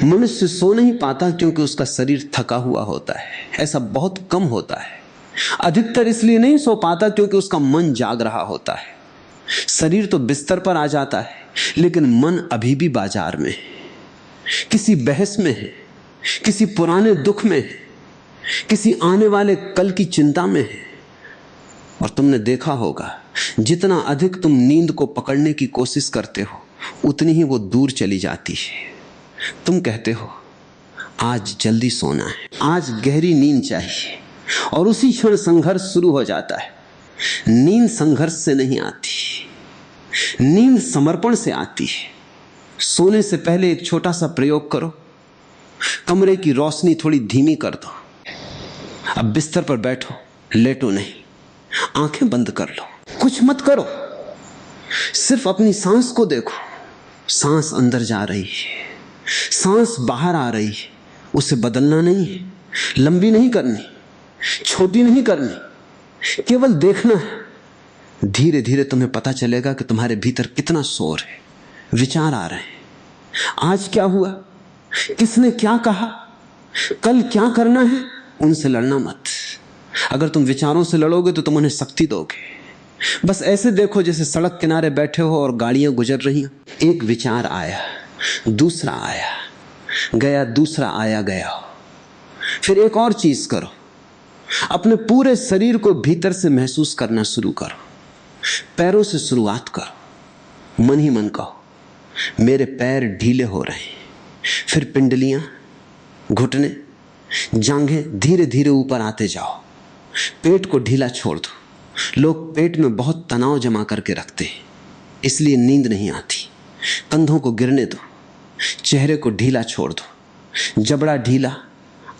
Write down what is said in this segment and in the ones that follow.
मनुष्य सो नहीं पाता क्योंकि उसका शरीर थका हुआ होता है। ऐसा बहुत कम होता है। अधिकतर इसलिए नहीं सो पाता क्योंकि उसका मन जाग रहा होता है। शरीर तो बिस्तर पर आ जाता है, लेकिन मन अभी भी बाजार में है, किसी बहस में है, किसी पुराने दुख में है, किसी आने वाले कल की चिंता में है। और तुमने देखा होगा, जितना अधिक तुम नींद को पकड़ने की कोशिश करते हो, उतनी ही वो दूर चली जाती है। तुम कहते हो आज जल्दी सोना है, आज गहरी नींद चाहिए, और उसी क्षण संघर्ष शुरू हो जाता है। नींद संघर्ष से नहीं आती, नींद समर्पण से आती है। सोने से पहले एक छोटा सा प्रयोग करो। कमरे की रोशनी थोड़ी धीमी कर दो। अब बिस्तर पर बैठो, लेटो नहीं, आंखें बंद कर लो, कुछ मत करो, सिर्फ अपनी सांस को देखो। सांस अंदर जा रही है, सांस बाहर आ रही है। उसे बदलना नहीं है, लंबी नहीं करनी, छोटी नहीं करनी, केवल देखना है। धीरे धीरे तुम्हें पता चलेगा कि तुम्हारे भीतर कितना शोर है, विचार आ रहे हैं। आज क्या हुआ, किसने क्या कहा, कल क्या करना है, उनसे लड़ना मत। अगर तुम विचारों से लड़ोगे तो तुम उन्हें शक्ति दोगे। बस ऐसे देखो जैसे सड़क किनारे बैठे हो और गाड़ियां गुजर रही हैं। एक विचार आया, दूसरा आया गया, दूसरा आया गया। फिर एक और चीज करो, अपने पूरे शरीर को भीतर से महसूस करना शुरू करो। पैरों से शुरुआत करो, मन ही मन कहो मेरे पैर ढीले हो रहे हैं। फिर पिंडलियां, घुटने, जांघें धीरे धीरे ऊपर आते जाओ। पेट को ढीला छोड़ दो। लोग पेट में बहुत तनाव जमा करके रखते हैं, इसलिए नींद नहीं आती। कंधों को गिरने दो, चेहरे को ढीला छोड़ दो, जबड़ा ढीला,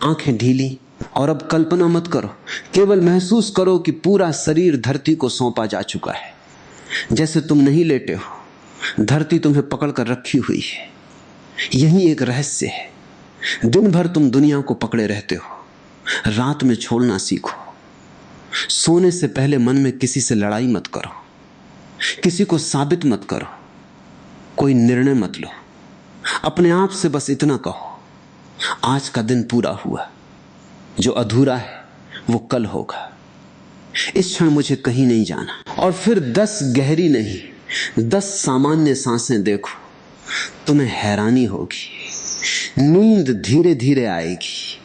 आंखें ढीली। और अब कल्पना मत करो, केवल महसूस करो कि पूरा शरीर धरती को सौंपा जा चुका है। जैसे तुम नहीं लेटे हो, धरती तुम्हें पकड़ कर रखी हुई है। यही एक रहस्य है। दिन भर तुम दुनिया को पकड़े रहते हो, रात में छोड़ना सीखो। सोने से पहले मन में किसी से लड़ाई मत करो, किसी को साबित मत करो, कोई निर्णय मत लो। अपने आप से बस इतना कहो, आज का दिन पूरा हुआ, जो अधूरा है वो कल होगा। इस क्षण मुझे कहीं नहीं जाना। और फिर 10 गहरी नहीं, 10 सामान्य सांसें देखो, तुम्हें हैरानी होगी। नींद धीरे धीरे आएगी,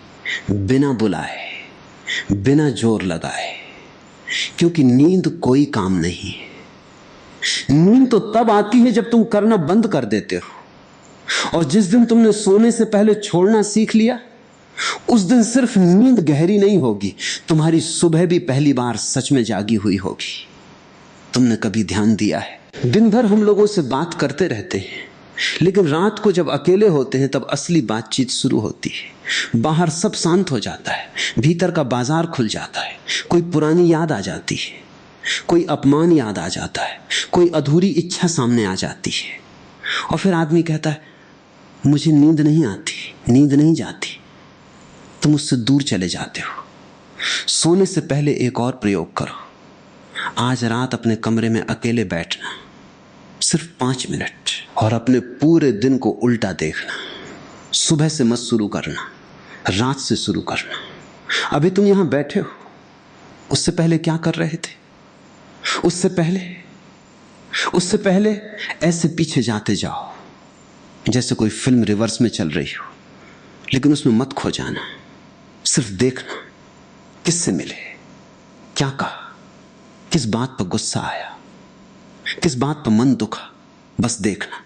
बिना बुलाए, बिना जोर लगाए, क्योंकि नींद कोई काम नहीं है। नींद तो तब आती है जब तुम करना बंद कर देते हो। और जिस दिन तुमने सोने से पहले छोड़ना सीख लिया, उस दिन सिर्फ नींद गहरी नहीं होगी, तुम्हारी सुबह भी पहली बार सच में जागी हुई होगी। तुमने कभी ध्यान दिया है, दिन भर हम लोगों से बात करते रहते हैं, लेकिन रात को जब अकेले होते हैं तब असली बातचीत शुरू होती है। बाहर सब शांत हो जाता है, भीतर का बाजार खुल जाता है। कोई पुरानी याद आ जाती है, कोई अपमान याद आ जाता है, कोई अधूरी इच्छा सामने आ जाती है। और फिर आदमी कहता है मुझे नींद नहीं आती, नींद नहीं जाती। तुम उससे दूर चले जाते हो। सोने से पहले एक और प्रयोग करो। आज रात अपने कमरे में अकेले बैठना, सिर्फ 5 मिनट, और अपने पूरे दिन को उल्टा देखना। सुबह से मत शुरू करना, रात से शुरू करना। अभी तुम यहां बैठे हो, उससे पहले क्या कर रहे थे? उससे पहले ऐसे पीछे जाते जाओ जैसे कोई फिल्म रिवर्स में चल रही हो, लेकिन उसमें मत खो जाना। सिर्फ देखना, किससे मिले, क्या कहा, किस बात पर गुस्सा आया, किस बात पर मन दुखा, बस देखना।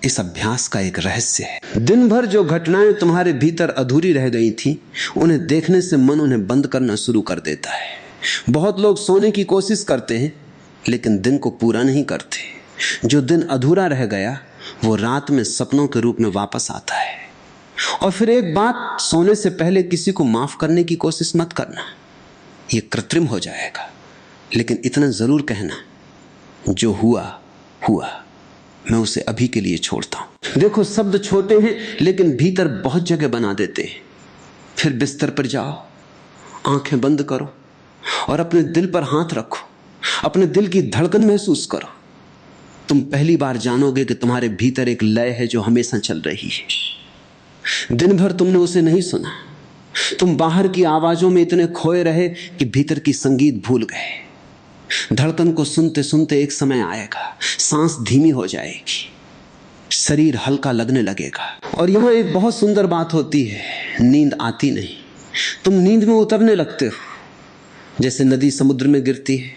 इस अभ्यास का एक रहस्य है। दिन भर जो घटनाएं तुम्हारे भीतर अधूरी रह गई थी, उन्हें देखने से मन उन्हें बंद करना शुरू कर देता है। बहुत लोग सोने की कोशिश करते हैं, लेकिन दिन को पूरा नहीं करते। जो दिन अधूरा रह गया वो रात में सपनों के रूप में वापस आता है। और फिर एक बात, सोने से पहले किसी को माफ करने की कोशिश मत करना, ये कृत्रिम हो जाएगा। लेकिन इतना जरूर कहना, जो हुआ हुआ, मैं उसे अभी के लिए छोड़ता हूं। देखो, शब्द छोटे हैं लेकिन भीतर बहुत जगह बना देते हैं। फिर बिस्तर पर जाओ, आंखें बंद करो और अपने दिल पर हाथ रखो, अपने दिल की धड़कन महसूस करो। तुम पहली बार जानोगे कि तुम्हारे भीतर एक लय है जो हमेशा चल रही है। दिन भर तुमने उसे नहीं सुना। तुम बाहर की आवाजों में इतने खोए रहे कि भीतर की संगीत भूल गए। धड़कन को सुनते सुनते एक समय आएगा, सांस धीमी हो जाएगी, शरीर हल्का लगने लगेगा। और यहां एक बहुत सुंदर बात होती है, नींद आती नहीं। तुम नींद में उतरने लगते हो, जैसे नदी समुद्र में गिरती है।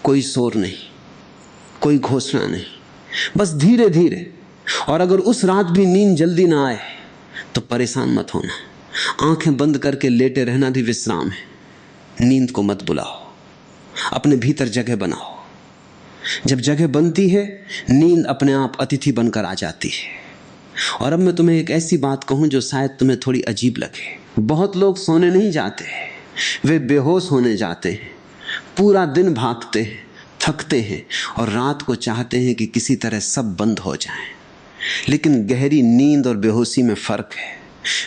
कोई शोर नहीं, कोई घोषणा नहीं, बस धीरे धीरे। और अगर उस रात भी नींद जल्दी ना आए तो परेशान मत होना, आंखें बंद करके लेटे रहना भी विश्राम है। नींद को मत बुलाओ, अपने भीतर जगह बनाओ। जब जगह बनती है, नींद अपने आप अतिथि बनकर आ जाती है। और अब मैं तुम्हें एक ऐसी बात कहूं जो शायद तुम्हें थोड़ी अजीब लगे। बहुत लोग सोने नहीं जाते, वे बेहोश होने जाते हैं। पूरा दिन भागते हैं, थकते हैं और रात को चाहते हैं कि किसी तरह सब बंद हो जाए। लेकिन गहरी नींद और बेहोशी में फर्क है।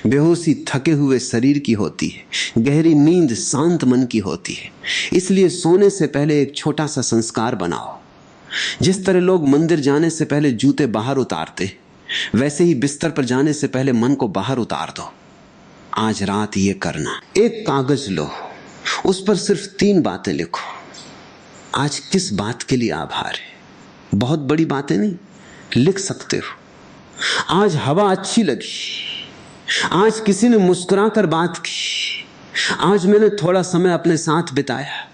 बेहोशी थके हुए शरीर की होती है, गहरी नींद शांत मन की होती है। इसलिए सोने से पहले एक छोटा सा संस्कार बनाओ। जिस तरह लोग मंदिर जाने से पहले जूते बाहर उतारते, वैसे ही बिस्तर पर जाने से पहले मन को बाहर उतार दो। आज रात ये करना। एक कागज लो, उस पर सिर्फ 3 बातें लिखो। आज किस बात के लिए आभार है? बहुत बड़ी बातें नहीं, लिख सकते हो। आज हवा अच्छी लगी, आज किसी ने मुस्कुराकर बात की, आज मैंने थोड़ा समय अपने साथ बिताया।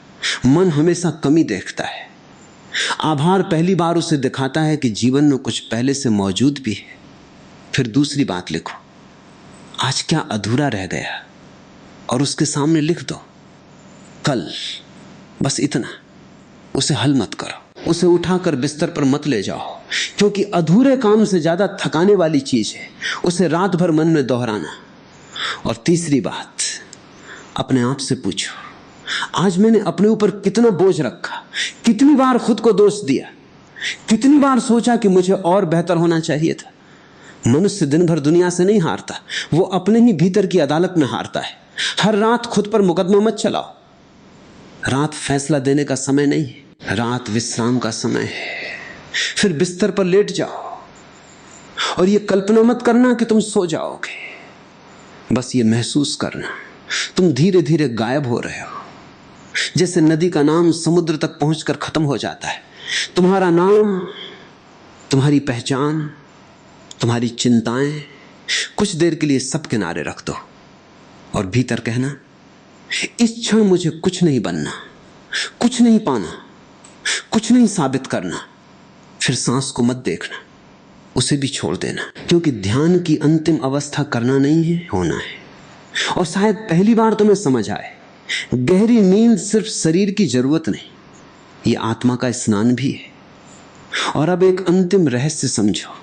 मन हमेशा कमी देखता है। आभार पहली बार उसे दिखाता है कि जीवन में कुछ पहले से मौजूद भी है। फिर दूसरी बात लिखो, आज क्या अधूरा रह गया, और उसके सामने लिख दो कल। बस इतना, उसे हल मत करो, उसे उठाकर बिस्तर पर मत ले जाओ, क्योंकि अधूरे काम से ज्यादा थकाने वाली चीज है उसे रात भर मन में दोहराना। और तीसरी बात, अपने आप से पूछो, आज मैंने अपने ऊपर कितना बोझ रखा, कितनी बार खुद को दोष दिया, कितनी बार सोचा कि मुझे और बेहतर होना चाहिए था। मनुष्य दिन भर दुनिया से नहीं हारता, वो अपने ही भीतर की अदालत में हारता है। हर रात खुद पर मुकदमा मत चलाओ। रात फैसला देने का समय नहीं है, रात विश्राम का समय है। फिर बिस्तर पर लेट जाओ और ये कल्पना मत करना कि तुम सो जाओगे। बस ये महसूस करना तुम धीरे धीरे गायब हो रहे हो। जैसे नदी का नाम समुद्र तक पहुंचकर खत्म हो जाता है। तुम्हारा नाम, तुम्हारी पहचान, तुम्हारी चिंताएं कुछ देर के लिए सब किनारे रख दो और भीतर कहना, इस क्षण मुझे कुछ नहीं बनना, कुछ नहीं पाना, कुछ नहीं साबित करना। फिर सांस को मत देखना, उसे भी छोड़ देना, क्योंकि ध्यान की अंतिम अवस्था करना नहीं है, होना है। और शायद पहली बार तुम्हें समझ आए, गहरी नींद सिर्फ शरीर की जरूरत नहीं, ये आत्मा का स्नान भी है। और अब एक अंतिम रहस्य समझो,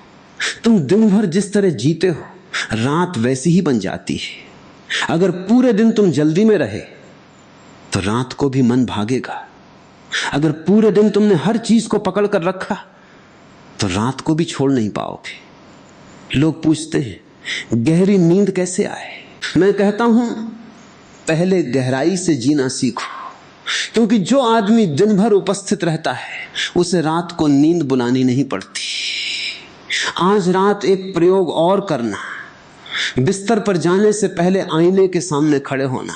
तुम दिन भर जिस तरह जीते हो, रात वैसी ही बन जाती है। अगर पूरे दिन तुम जल्दी में रहे तो रात को भी मन भागेगा। अगर पूरे दिन तुमने हर चीज को पकड़ कर रखा तो रात को भी छोड़ नहीं पाओगे। लोग पूछते हैं गहरी नींद कैसे आए? मैं कहता हूं पहले गहराई से जीना सीखो, क्योंकि जो आदमी दिन भर उपस्थित रहता है उसे रात को नींद बुलानी नहीं पड़ती। आज रात एक प्रयोग और करना, बिस्तर पर जाने से पहले आईने के सामने खड़े होना,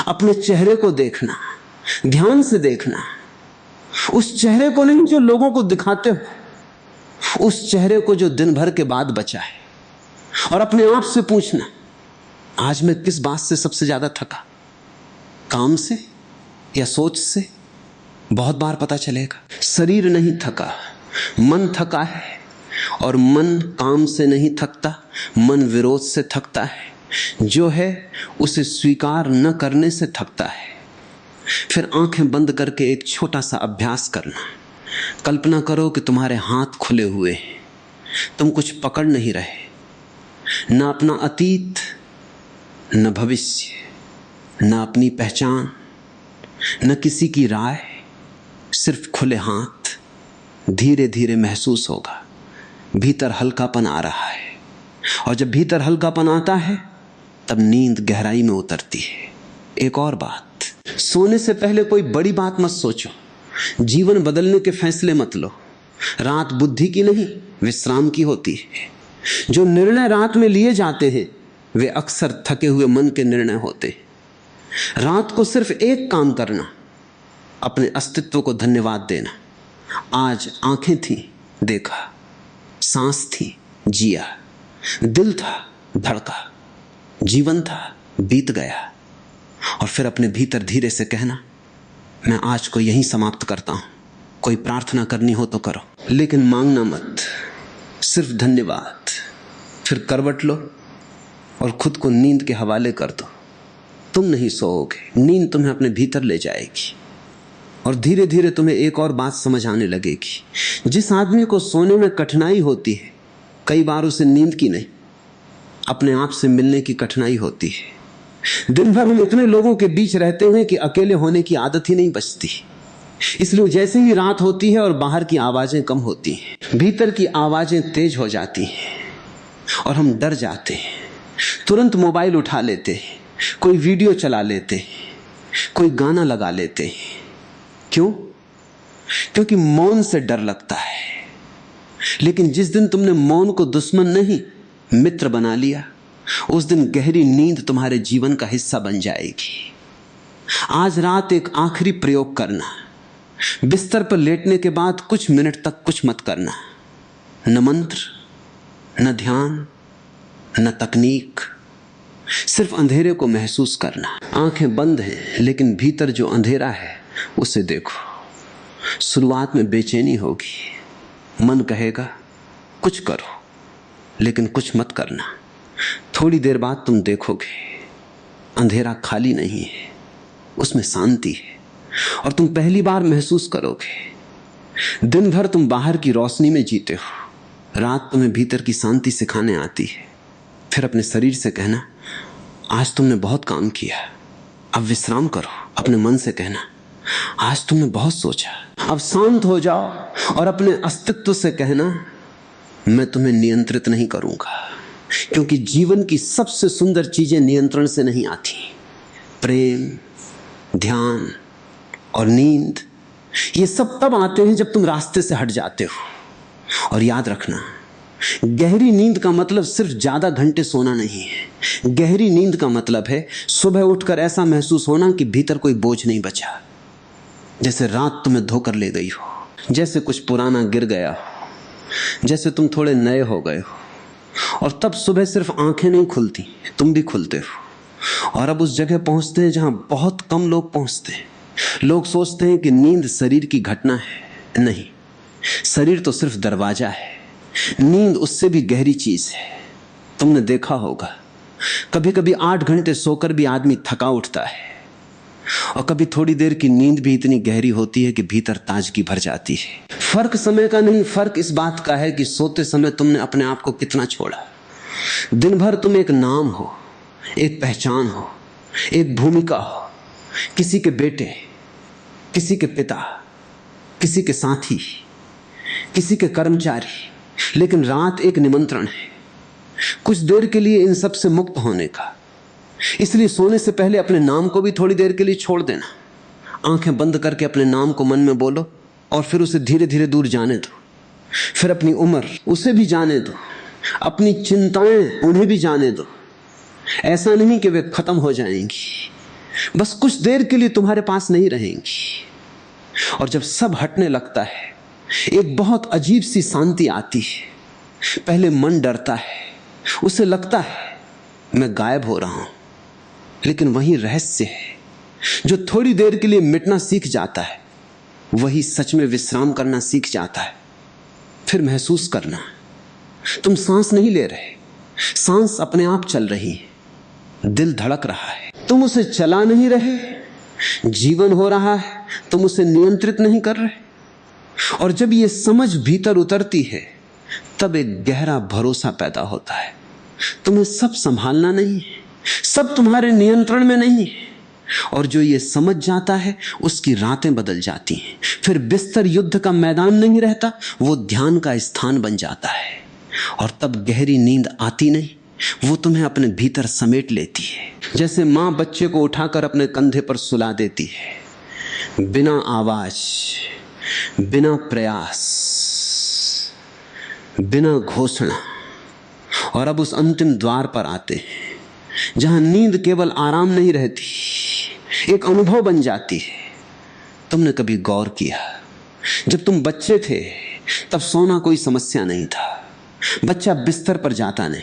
अपने चेहरे को देखना, ध्यान से देखना। उस चेहरे को नहीं जो लोगों को दिखाते हो, उस चेहरे को जो दिन भर के बाद बचा है। और अपने आप से पूछना, आज मैं किस बात से सबसे ज्यादा थका, काम से या सोच से? बहुत बार पता चलेगा। शरीर नहीं थका, मन थका है। और मन काम से नहीं थकता, मन विरोध से थकता है। जो है उसे स्वीकार न करने से थकता है। फिर आंखें बंद करके एक छोटा सा अभ्यास करना। कल्पना करो कि तुम्हारे हाथ खुले हुए हैं, तुम कुछ पकड़ नहीं रहे, न अपना अतीत, न भविष्य, न अपनी पहचान, न किसी की राय, सिर्फ खुले हाथ। धीरे धीरे महसूस होगा भीतर हल्कापन आ रहा है, और जब भीतर हल्कापन आता है तब नींद गहराई में उतरती है। एक और बात, सोने से पहले कोई बड़ी बात मत सोचो, जीवन बदलने के फैसले मत लो। रात बुद्धि की नहीं, विश्राम की होती है। जो निर्णय रात में लिए जाते हैं वे अक्सर थके हुए मन के निर्णय होते हैं। रात को सिर्फ एक काम करना, अपने अस्तित्व को धन्यवाद देना। आज आंखें थी, देखा, सांस थी, जिया, दिल था, धड़का, जीवन था, बीत गया। और फिर अपने भीतर धीरे से कहना, मैं आज को यहीं समाप्त करता हूं। कोई प्रार्थना करनी हो तो करो, लेकिन मांगना मत, सिर्फ धन्यवाद। फिर करवट लो और खुद को नींद के हवाले कर दो। तुम नहीं सोओगे, नींद तुम्हें अपने भीतर ले जाएगी। और धीरे धीरे तुम्हें एक और बात समझ आने लगेगी। जिस आदमी को सोने में कठिनाई होती है, कई बार उसे नींद की नहीं, अपने आप से मिलने की कठिनाई होती है। दिन भर हम इतने लोगों के बीच रहते हैं कि अकेले होने की आदत ही नहीं बचती। इसलिए जैसे ही रात होती है और बाहर की आवाजें कम होती हैं, भीतर की आवाजें तेज हो जाती हैं और हम डर जाते हैं। तुरंत मोबाइल उठा लेते हैं, कोई वीडियो चला लेते हैं, कोई गाना लगा लेते हैं। क्यों? क्योंकि मौन से डर लगता है। लेकिन जिस दिन तुमने मौन को दुश्मन नहीं मित्र बना लिया, उस दिन गहरी नींद तुम्हारे जीवन का हिस्सा बन जाएगी। आज रात एक आखिरी प्रयोग करना। बिस्तर पर लेटने के बाद कुछ मिनट तक कुछ मत करना। न मंत्र, न ध्यान, न तकनीक, सिर्फ अंधेरे को महसूस करना। आंखें बंद हैं, लेकिन भीतर जो अंधेरा है उसे देखो। शुरुआत में बेचैनी होगी, मन कहेगा कुछ करो, लेकिन कुछ मत करना। थोड़ी देर बाद तुम देखोगे अंधेरा खाली नहीं है, उसमें शांति है। और तुम पहली बार महसूस करोगे। दिन भर तुम बाहर की रोशनी में जीते हो, रात तुम्हें भीतर की शांति सिखाने आती है। फिर अपने शरीर से कहना, आज तुमने बहुत काम किया, अब विश्राम करो। अपने मन से कहना, आज तुमने बहुत सोचा, अब शांत हो जाओ। और अपने अस्तित्व से कहना, मैं तुम्हें नियंत्रित नहीं करूंगा, क्योंकि जीवन की सबसे सुंदर चीजें नियंत्रण से नहीं आती। प्रेम, ध्यान और नींद, ये सब तब आते हैं जब तुम रास्ते से हट जाते हो। और याद रखना, गहरी नींद का मतलब सिर्फ ज्यादा घंटे सोना नहीं है। गहरी नींद का मतलब है सुबह उठकर ऐसा महसूस होना कि भीतर कोई बोझ नहीं बचा, जैसे रात तुम्हें धोकर ले गई हो, जैसे कुछ पुराना गिर गया हो, जैसे तुम थोड़े नए हो गए हो। और तब सुबह सिर्फ आंखें नहीं खुलती, तुम भी खुलते हो। और अब उस जगह पहुंचते हैं जहां बहुत कम लोग पहुंचते हैं। लोग सोचते हैं कि नींद शरीर की घटना है। नहीं, शरीर तो सिर्फ दरवाजा है, नींद उससे भी गहरी चीज है। तुमने देखा होगा, कभी कभी 8 घंटे सोकर भी आदमी थका उठता है, और कभी थोड़ी देर की नींद भी इतनी गहरी होती है कि भीतर ताजगी भर जाती है। फर्क समय का नहीं, फर्क इस बात का है कि सोते समय तुमने अपने आप को कितना छोड़ा। दिन भर तुम एक नाम हो, एक पहचान हो, एक भूमिका हो, किसी के बेटे, किसी के पिता, किसी के साथी, किसी के कर्मचारी। लेकिन रात एक निमंत्रण है कुछ देर के लिए इन सब से मुक्त होने का। इसलिए सोने से पहले अपने नाम को भी थोड़ी देर के लिए छोड़ देना। आंखें बंद करके अपने नाम को मन में बोलो और फिर उसे धीरे धीरे दूर जाने दो। फिर अपनी उम्र, उसे भी जाने दो। अपनी चिंताएं, उन्हें भी जाने दो। ऐसा नहीं कि वे खत्म हो जाएंगी, बस कुछ देर के लिए तुम्हारे पास नहीं रहेंगी। और जब सब हटने लगता है, एक बहुत अजीब सी शांति आती है। पहले मन डरता है, उसे लगता है मैं गायब हो रहा हूं, लेकिन वही रहस्य है। जो थोड़ी देर के लिए मिटना सीख जाता है, वही सच में विश्राम करना सीख जाता है। फिर महसूस करना, तुम सांस नहीं ले रहे, सांस अपने आप चल रही है। दिल धड़क रहा है, तुम उसे चला नहीं रहे। जीवन हो रहा है, तुम उसे नियंत्रित नहीं कर रहे। और जब ये समझ भीतर उतरती है, तब एक गहरा भरोसा पैदा होता है। तुम्हें सब संभालना नहीं है, सब तुम्हारे नियंत्रण में नहीं है। और जो ये समझ जाता है, उसकी रातें बदल जाती हैं। फिर बिस्तर युद्ध का मैदान नहीं रहता, वो ध्यान का स्थान बन जाता है। और तब गहरी नींद आती नहीं, वो तुम्हें अपने भीतर समेट लेती है। जैसे माँ बच्चे को उठाकर अपने कंधे पर सुला देती है, बिना आवाज, बिना प्रयास, बिना घोषणा। और अब उस अंतिम द्वार पर आते हैं जहां नींद केवल आराम नहीं रहती, एक अनुभव बन जाती है। तुमने कभी गौर किया, जब तुम बच्चे थे तब सोना कोई समस्या नहीं था। बच्चा बिस्तर पर जाता नहीं,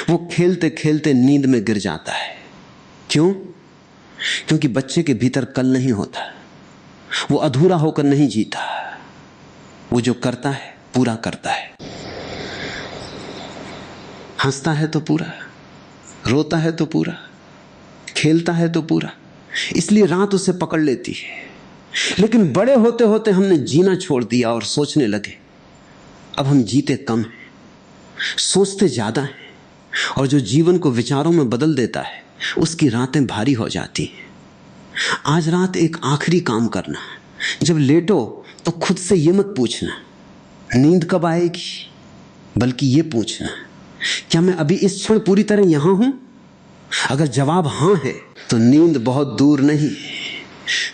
वो खेलते खेलते नींद में गिर जाता है। क्यों? क्योंकि बच्चे के भीतर कल नहीं होता, वो अधूरा होकर नहीं जीता, वो जो करता है पूरा करता है। हंसता है तो पूरा, रोता है तो पूरा, खेलता है तो पूरा, इसलिए रात उसे पकड़ लेती है। लेकिन बड़े होते होते हमने जीना छोड़ दिया और सोचने लगे। अब हम जीते कम हैं, सोचते ज्यादा हैं, और जो जीवन को विचारों में बदल देता है उसकी रातें भारी हो जाती हैं। आज रात एक आखिरी काम करना, जब लेटो तो खुद से ये मत पूछना नींद कब आएगी, बल्कि ये पूछना क्या मैं अभी इस क्षण पूरी तरह यहां हूं? अगर जवाब हां है तो नींद बहुत दूर नहीं।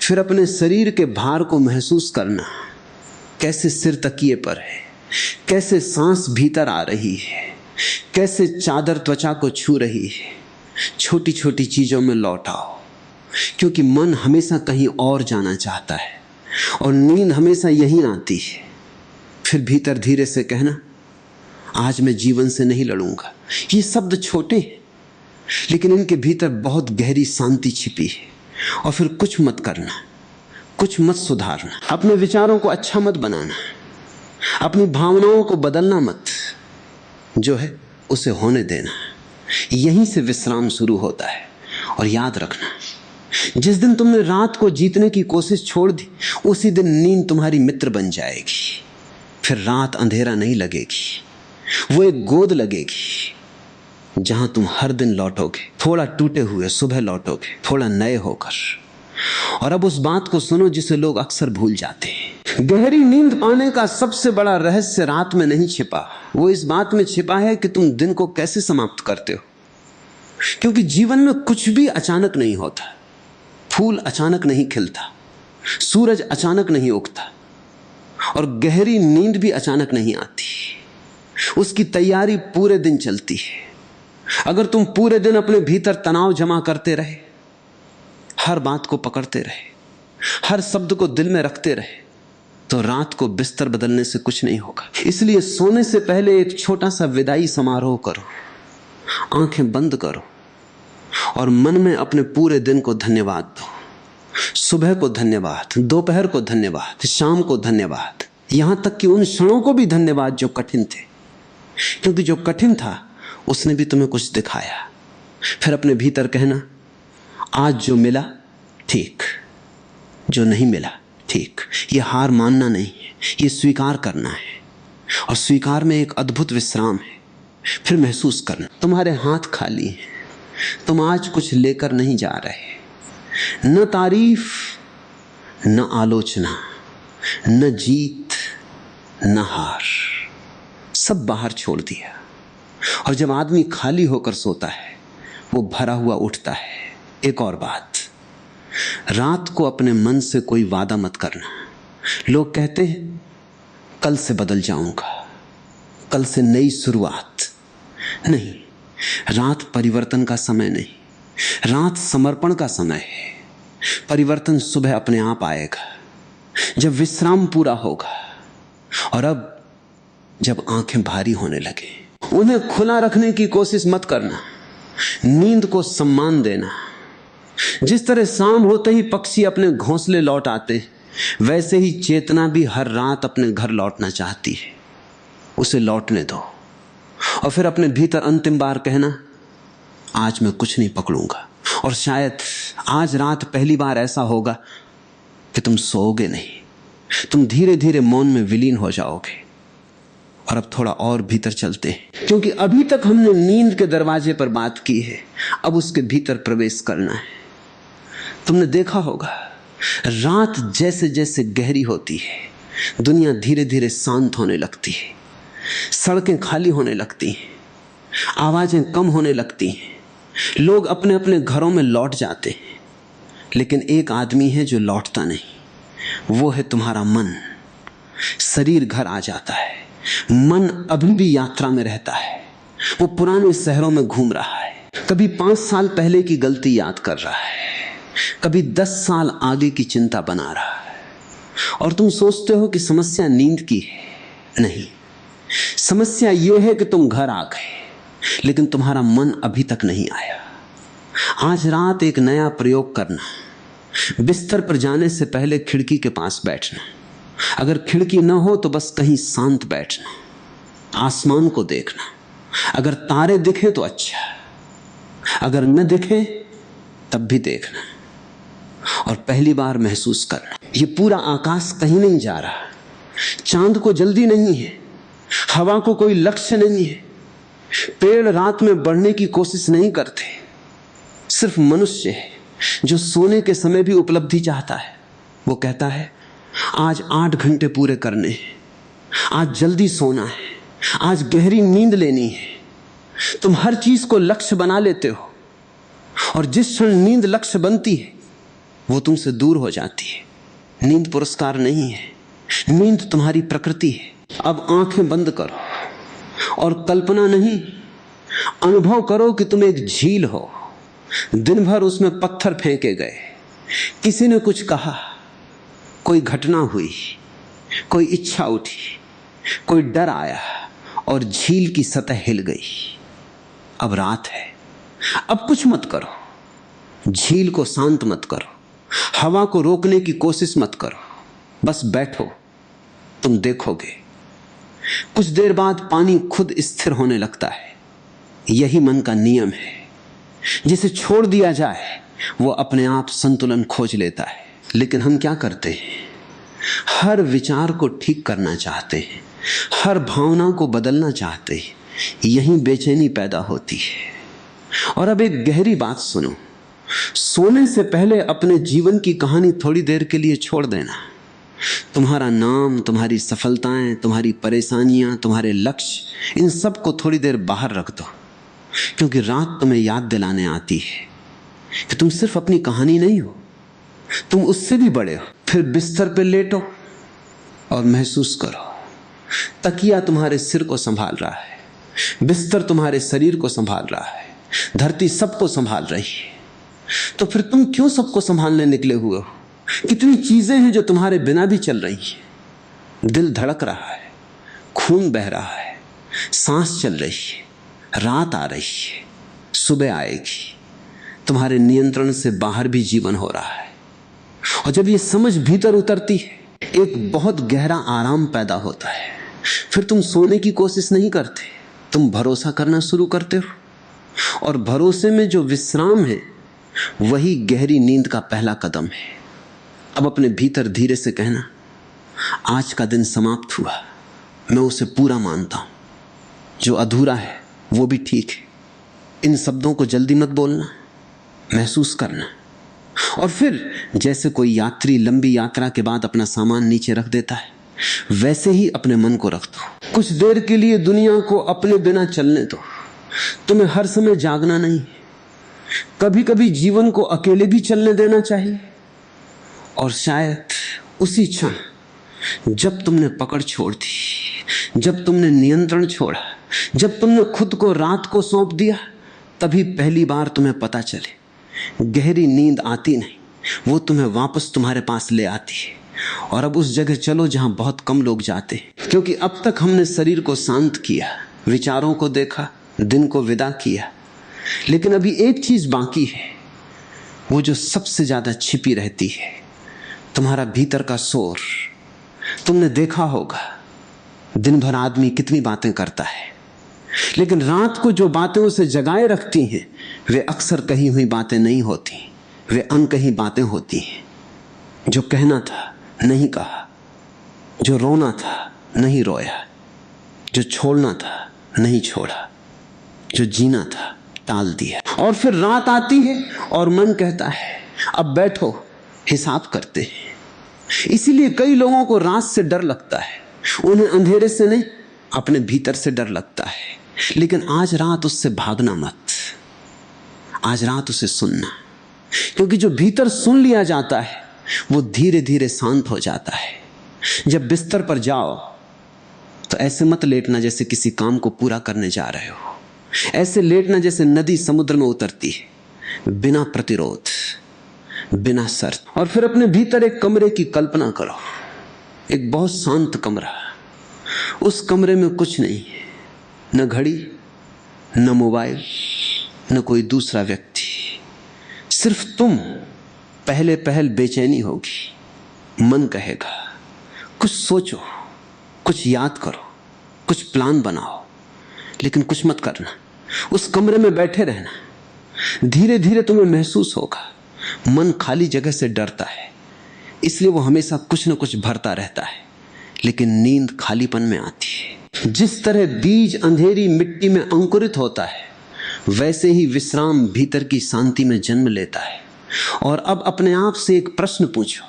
फिर अपने शरीर के भार को महसूस करना, कैसे सिर तकिए पर है, कैसे सांस भीतर आ रही है, कैसे चादर त्वचा को छू रही है। छोटी छोटी चीजों में लौट आओ, क्योंकि मन हमेशा कहीं और जाना चाहता है और नींद हमेशा यहीं आती है। फिर भीतर धीरे से कहना, आज मैं जीवन से नहीं लड़ूंगा। ये शब्द छोटे हैं, लेकिन इनके भीतर बहुत गहरी शांति छिपी है। और फिर कुछ मत करना, कुछ मत सुधारना, अपने विचारों को अच्छा मत बनाना, अपनी भावनाओं को बदलना मत, जो है उसे होने देना। यहीं से विश्राम शुरू होता है। और याद रखना, जिस दिन तुमने रात को जीतने की कोशिश छोड़ दी, उसी दिन नींद तुम्हारी मित्र बन जाएगी। फिर रात अंधेरा नहीं लगेगी, वो एक गोद लगेगी जहां तुम हर दिन लौटोगे, थोड़ा टूटे हुए सुबह लौटोगे, थोड़ा नए होकर। और अब उस बात को सुनो जिसे लोग अक्सर भूल जाते हैं। गहरी नींद पाने का सबसे बड़ा रहस्य रात में नहीं छिपा, वो इस बात में छिपा है कि तुम दिन को कैसे समाप्त करते हो। क्योंकि जीवन में कुछ भी अचानक नहीं होता। फूल अचानक नहीं खिलता, सूरज अचानक नहीं उगता, और गहरी नींद भी अचानक नहीं आती। उसकी तैयारी पूरे दिन चलती है। अगर तुम पूरे दिन अपने भीतर तनाव जमा करते रहे, हर बात को पकड़ते रहे, हर शब्द को दिल में रखते रहे, तो रात को बिस्तर बदलने से कुछ नहीं होगा। इसलिए सोने से पहले एक छोटा सा विदाई समारोह करो, आंखें बंद करो और मन में अपने पूरे दिन को धन्यवाद दो। सुबह को धन्यवाद, दोपहर को धन्यवाद, शाम को धन्यवाद, यहां तक कि उन क्षणों को भी धन्यवाद जो कठिन थे, क्योंकि जो कठिन था उसने भी तुम्हें कुछ दिखाया। फिर अपने भीतर कहना, आज जो मिला ठीक, जो नहीं मिला ठीक। ये हार मानना नहीं है, ये स्वीकार करना है। और स्वीकार में एक अद्भुत विश्राम है। फिर महसूस करना, तुम्हारे हाथ खाली हैं, तुम आज कुछ लेकर नहीं जा रहे। न तारीफ, न आलोचना, न जीत, न हार, सब बाहर छोड़ दिया। और जब आदमी खाली होकर सोता है, वो भरा हुआ उठता है। एक और बात, रात को अपने मन से कोई वादा मत करना। लोग कहते हैं कल से बदल जाऊंगा, कल से नई शुरुआत। नहीं, रात परिवर्तन का समय नहीं, रात समर्पण का समय है। परिवर्तन सुबह अपने आप आएगा, जब विश्राम पूरा होगा। और अब जब आंखें भारी होने लगे, उन्हें खुला रखने की कोशिश मत करना, नींद को सम्मान देना। जिस तरह शाम होते ही पक्षी अपने घोंसले लौट आते, वैसे ही चेतना भी हर रात अपने घर लौटना चाहती है। उसे लौटने दो और फिर अपने भीतर अंतिम बार कहना, आज मैं कुछ नहीं पकड़ूंगा। और शायद आज रात पहली बार ऐसा होगा कि तुम सोओगे नहीं, तुम धीरे धीरे मौन में विलीन हो जाओगे। और अब थोड़ा और भीतर चलते हैं, क्योंकि अभी तक हमने नींद के दरवाजे पर बात की है, अब उसके भीतर प्रवेश करना है। तुमने देखा होगा, रात जैसे जैसे गहरी होती है, दुनिया धीरे धीरे शांत होने लगती है, सड़कें खाली होने लगती हैं, आवाजें कम होने लगती हैं, लोग अपने अपने घरों में लौट जाते हैं। लेकिन एक आदमी है जो लौटता नहीं, वो है तुम्हारा मन। शरीर घर आ जाता है, मन अभी भी यात्रा में रहता है। वो पुराने शहरों में घूम रहा है, कभी 5 साल पहले की गलती याद कर रहा है, कभी 10 साल आगे की चिंता बना रहा है। और तुम सोचते हो कि समस्या नींद की है। नहीं, समस्या यह है कि तुम घर आ गए लेकिन तुम्हारा मन अभी तक नहीं आया। आज रात एक नया प्रयोग करना। बिस्तर पर जाने से पहले खिड़की के पास बैठना। अगर खिड़की न हो तो बस कहीं शांत बैठना, आसमान को देखना। अगर तारे दिखे तो अच्छा, अगर न दिखे तब भी देखना। और पहली बार महसूस करना, ये पूरा आकाश कहीं नहीं जा रहा। चांद को जल्दी नहीं है, हवा को कोई लक्ष्य नहीं है, पेड़ रात में बढ़ने की कोशिश नहीं करते। सिर्फ मनुष्य है जो सोने के समय भी उपलब्धि चाहता है। वो कहता है आज 8 घंटे पूरे करने हैं, आज जल्दी सोना है, आज गहरी नींद लेनी है। तुम हर चीज को लक्ष्य बना लेते हो और जिस क्षण नींद लक्ष्य बनती है वो तुमसे दूर हो जाती है। नींद पुरस्कार नहीं है, नींद तुम्हारी प्रकृति है। अब आंखें बंद करो और कल्पना नहीं, अनुभव करो कि तुम एक झील हो। दिन भर उसमें पत्थर फेंके गए, किसी ने कुछ कहा, कोई घटना हुई, कोई इच्छा उठी, कोई डर आया और झील की सतह हिल गई। अब रात है, अब कुछ मत करो, झील को शांत मत करो, हवा को रोकने की कोशिश मत करो, बस बैठो। तुम देखोगे कुछ देर बाद पानी खुद स्थिर होने लगता है। यही मन का नियम है, जिसे छोड़ दिया जाए वो अपने आप संतुलन खोज लेता है। लेकिन हम क्या करते हैं, हर विचार को ठीक करना चाहते हैं, हर भावना को बदलना चाहते हैं। यही बेचैनी पैदा होती है। और अब एक गहरी बात सुनो, सोने से पहले अपने जीवन की कहानी थोड़ी देर के लिए छोड़ देना। तुम्हारा नाम, तुम्हारी सफलताएं, तुम्हारी परेशानियां, तुम्हारे लक्ष्य, इन सब को थोड़ी देर बाहर रख दो। क्योंकि रात तुम्हें याद दिलाने आती है कि तुम सिर्फ अपनी कहानी नहीं हो, तुम उससे भी बड़े हो। फिर बिस्तर पे लेटो और महसूस करो, तकिया तुम्हारे सिर को संभाल रहा है, बिस्तर तुम्हारे शरीर को संभाल रहा है, धरती सबको संभाल रही है। तो फिर तुम क्यों सबको संभालने निकले हुए हो? कितनी चीजें हैं जो तुम्हारे बिना भी चल रही हैं। दिल धड़क रहा है, खून बह रहा है, सांस चल रही है, रात आ रही है, सुबह आएगी। तुम्हारे नियंत्रण से बाहर भी जीवन हो रहा है। और जब ये समझ भीतर उतरती है, एक बहुत गहरा आराम पैदा होता है। फिर तुम सोने की कोशिश नहीं करते, तुम भरोसा करना शुरू करते हो। और भरोसे में जो विश्राम है वही गहरी नींद का पहला कदम है। अब अपने भीतर धीरे से कहना, आज का दिन समाप्त हुआ, मैं उसे पूरा मानता हूं, जो अधूरा है वो भी ठीक है। इन शब्दों को जल्दी मत बोलना, महसूस करना। और फिर जैसे कोई यात्री लंबी यात्रा के बाद अपना सामान नीचे रख देता है, वैसे ही अपने मन को रख दो। कुछ देर के लिए दुनिया को अपने बिना चलने दो। तुम्हें हर समय जागना नहीं, कभी कभी जीवन को अकेले भी चलने देना चाहिए। और शायद उसी क्षण जब तुमने पकड़ छोड़ दी, जब तुमने नियंत्रण छोड़ा, जब तुमने खुद को रात को सौंप दिया, तभी पहली बार तुम्हें पता चले गहरी नींद आती नहीं, वो तुम्हें वापस तुम्हारे पास ले आती है। और अब उस जगह चलो जहां बहुत कम लोग जाते हैं। क्योंकि अब तक हमने शरीर को शांत किया, विचारों को देखा, दिन को विदा किया, लेकिन अभी एक चीज बाकी है, वो जो सबसे ज्यादा छिपी रहती है, तुम्हारा भीतर का शोर। तुमने देखा होगा दिन भर आदमी कितनी बातें करता है, लेकिन रात को जो बातें उसे जगाए रखती हैं वे अक्सर कही हुई बातें नहीं होती, वे अनकही बातें होती हैं। जो कहना था नहीं कहा, जो रोना था नहीं रोया, जो छोड़ना था नहीं छोड़ा, जो जीना था टाल दिया। और फिर रात आती है और मन कहता है अब बैठो, हिसाब करते हैं। इसीलिए कई लोगों को रात से डर लगता है। उन्हें अंधेरे से नहीं, अपने भीतर से डर लगता है। लेकिन आज रात उससे भागना मत, आज रात उसे सुनना। क्योंकि जो भीतर सुन लिया जाता है वो धीरे धीरे शांत हो जाता है। जब बिस्तर पर जाओ तो ऐसे मत लेटना जैसे किसी काम को पूरा करने जा रहे हो। ऐसे लेटना जैसे नदी समुद्र में उतरती है, बिना प्रतिरोध, बिना शर्त। और फिर अपने भीतर एक कमरे की कल्पना करो, एक बहुत शांत कमरा। उस कमरे में कुछ नहीं है, न घड़ी, न मोबाइल, न कोई दूसरा व्यक्ति, सिर्फ तुम। पहले पहल बेचैनी होगी, मन कहेगा कुछ सोचो, कुछ याद करो, कुछ प्लान बनाओ, लेकिन कुछ मत करना। उस कमरे में बैठे रहना। धीरे धीरे तुम्हें महसूस होगा मन खाली जगह से डरता है, इसलिए वो हमेशा कुछ न कुछ भरता रहता है, लेकिन नींद खालीपन में आती है। जिस तरह बीज अंधेरी मिट्टी में अंकुरित होता है, वैसे ही विश्राम भीतर की शांति में जन्म लेता है। और अब अपने आप से एक प्रश्न पूछो,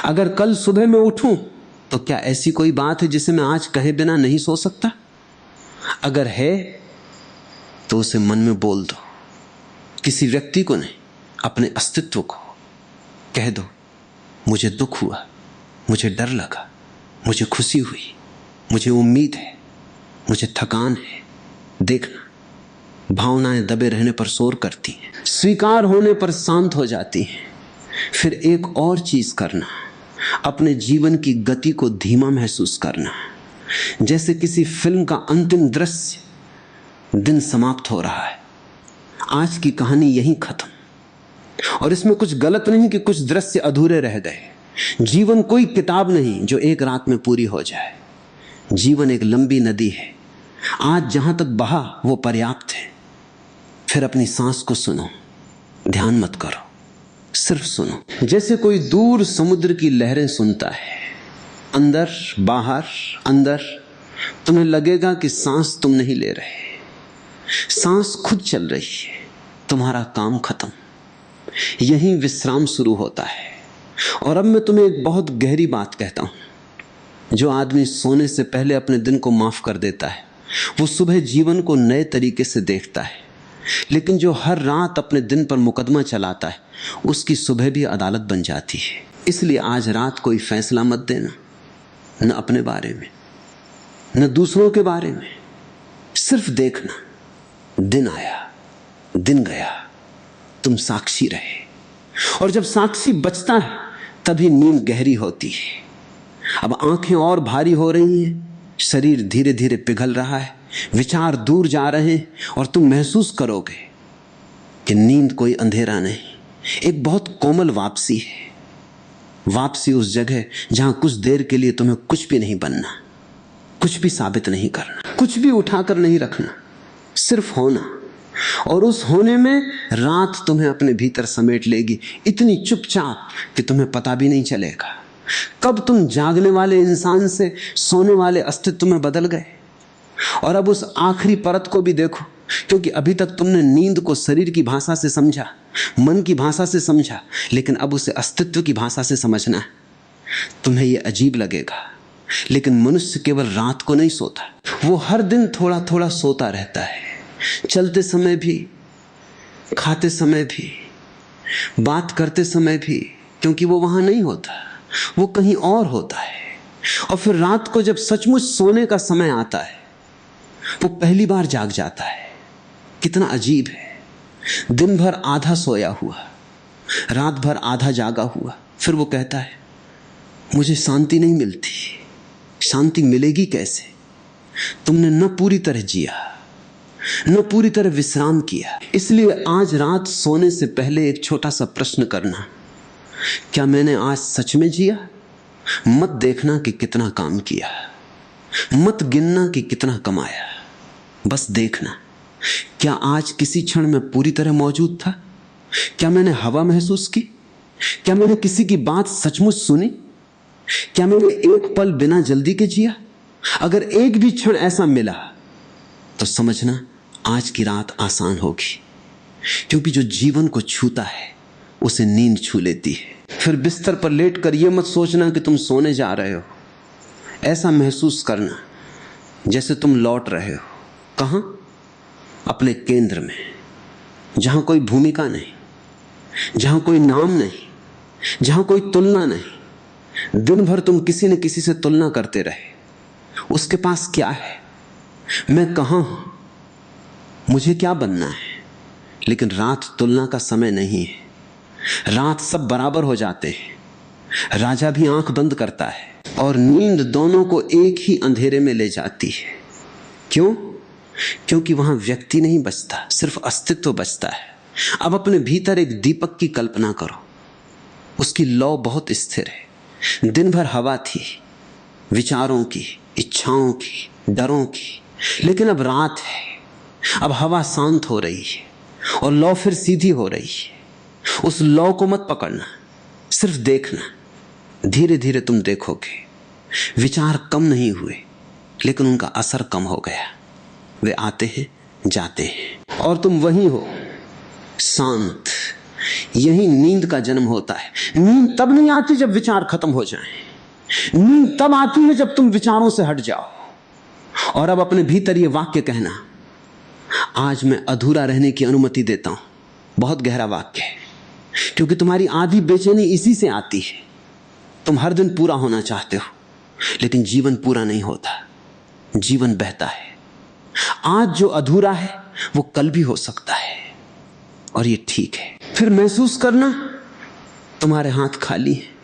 अगर कल सुबह मैं उठूं तो क्या ऐसी कोई बात है जिसे मैं आज कहे बिना नहीं सो सकता? अगर है तो उसे मन में बोल दो, किसी व्यक्ति को नहीं, अपने अस्तित्व को कह दो, मुझे दुख हुआ, मुझे डर लगा, मुझे खुशी हुई, मुझे उम्मीद है, मुझे थकान है। देखना, भावनाएं दबे रहने पर शोर करती हैं, स्वीकार होने पर शांत हो जाती हैं। फिर एक और चीज करना, अपने जीवन की गति को धीमा महसूस करना, जैसे किसी फिल्म का अंतिम दृश्य। दिन समाप्त हो रहा है, आज की कहानी यहीं खत्म। और इसमें कुछ गलत नहीं कि कुछ दृश्य अधूरे रह गए। जीवन कोई किताब नहीं जो एक रात में पूरी हो जाए। जीवन एक लंबी नदी है, आज जहां तक बहा वो पर्याप्त है। फिर अपनी सांस को सुनो, ध्यान मत करो, सिर्फ सुनो, जैसे कोई दूर समुद्र की लहरें सुनता है। अंदर बाहर, अंदर। तुम्हें लगेगा कि सांस तुम नहीं ले रहे, सांस खुद चल रही है, तुम्हारा काम खत्म। यहीं विश्राम शुरू होता है। और अब मैं तुम्हें एक बहुत गहरी बात कहता हूं। जो आदमी सोने से पहले अपने दिन को माफ कर देता है, वो सुबह जीवन को नए तरीके से देखता है। लेकिन जो हर रात अपने दिन पर मुकदमा चलाता है, उसकी सुबह भी अदालत बन जाती है। इसलिए आज रात कोई फैसला मत देना, न अपने बारे में, न दूसरों के बारे में। सिर्फ देखना, दिन आया, दिन गया, तुम साक्षी रहे। और जब साक्षी बचता है तभी नींद गहरी होती है। अब आंखें और भारी हो रही हैं, शरीर धीरे धीरे पिघल रहा है, विचार दूर जा रहे हैं, और तुम महसूस करोगे कि नींद कोई अंधेरा नहीं, एक बहुत कोमल वापसी है। वापसी उस जगह जहां कुछ देर के लिए तुम्हें कुछ भी नहीं बनना, कुछ भी साबित नहीं करना, कुछ भी उठाकर नहीं रखना, सिर्फ होना। और उस होने में रात तुम्हें अपने भीतर समेट लेगी, इतनी चुपचाप कि तुम्हें पता भी नहीं चलेगा कब तुम जागने वाले इंसान से सोने वाले अस्तित्व में बदल गए। और अब उस आखिरी परत को भी देखो, क्योंकि अभी तक तुमने नींद को शरीर की भाषा से समझा, मन की भाषा से समझा, लेकिन अब उसे अस्तित्व की भाषा से समझना है। तुम्हें यह अजीब लगेगा, लेकिन मनुष्य केवल रात को नहीं सोता, वो हर दिन थोड़ा थोड़ा सोता रहता है। चलते समय भी, खाते समय भी, बात करते समय भी, क्योंकि वो वहां नहीं होता, वो कहीं और होता है। और फिर रात को जब सचमुच सोने का समय आता है, वो पहली बार जाग जाता है। कितना अजीब है, दिन भर आधा सोया हुआ, रात भर आधा जागा हुआ। फिर वो कहता है, मुझे शांति नहीं मिलती। शांति मिलेगी कैसे? तुमने न पूरी तरह जिया, न पूरी तरह विश्राम किया। इसलिए आज रात सोने से पहले एक छोटा सा प्रश्न करना, क्या मैंने आज सच में जिया? मत देखना कि कितना काम किया, मत गिनना कि कितना कमाया, बस देखना, क्या आज किसी क्षण में पूरी तरह मौजूद था? क्या मैंने हवा महसूस की? क्या मैंने किसी की बात सचमुच सुनी? क्या मैंने एक पल बिना जल्दी के जिया? अगर एक भी क्षण ऐसा मिला तो समझना आज की रात आसान होगी, क्योंकि जो जीवन को छूता है उसे नींद छू लेती है। फिर बिस्तर पर लेटकर यह मत सोचना कि तुम सोने जा रहे हो। ऐसा महसूस करना जैसे तुम लौट रहे हो। कहां? अपने केंद्र में, जहां कोई भूमिका नहीं, जहां कोई नाम नहीं, जहां कोई तुलना नहीं। दिन भर तुम किसी न किसी से तुलना करते रहे। उसके पास क्या है, मैं कहां हूं, मुझे क्या बनना है। लेकिन रात तुलना का समय नहीं है। रात सब बराबर हो जाते हैं। राजा भी आंख बंद करता है और नींद दोनों को एक ही अंधेरे में ले जाती है। क्यों? क्योंकि वहां व्यक्ति नहीं बचता, सिर्फ अस्तित्व बचता है। अब अपने भीतर एक दीपक की कल्पना करो। उसकी लौ बहुत स्थिर है। दिन भर हवा थी, विचारों की, इच्छाओं की, डरों की, लेकिन अब रात है। अब हवा शांत हो रही है और लौ फिर सीधी हो रही है। उस लौ को मत पकड़ना, सिर्फ देखना। धीरे धीरे तुम देखोगे विचार कम नहीं हुए, लेकिन उनका असर कम हो गया। वे आते हैं, जाते हैं, और तुम वहीं हो, शांत। यही नींद का जन्म होता है। नींद तब नहीं आती जब विचार खत्म हो जाएं। नींद तब आती है जब तुम विचारों से हट जाओ। और अब अपने भीतर ये वाक्य कहना, आज मैं अधूरा रहने की अनुमति देता हूं। बहुत गहरा वाक्य है, क्योंकि तुम्हारी आधी बेचैनी इसी से आती है। तुम हर दिन पूरा होना चाहते हो, लेकिन जीवन पूरा नहीं होता, जीवन बहता है। आज जो अधूरा है वो कल भी हो सकता है, और ये ठीक है। फिर महसूस करना तुम्हारे हाथ खाली हैं।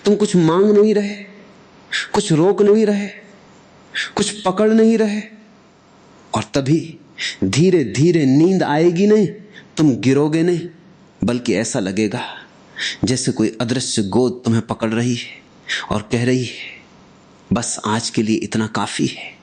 तुम कुछ मांग नहीं रहे, कुछ रोक नहीं रहे, कुछ पकड़ नहीं रहे, और तभी धीरे धीरे नींद आएगी नहीं। तुम गिरोगे नहीं, बल्कि ऐसा लगेगा जैसे कोई अदृश्य गोद तुम्हें पकड़ रही है और कह रही है, बस आज के लिए इतना काफी है।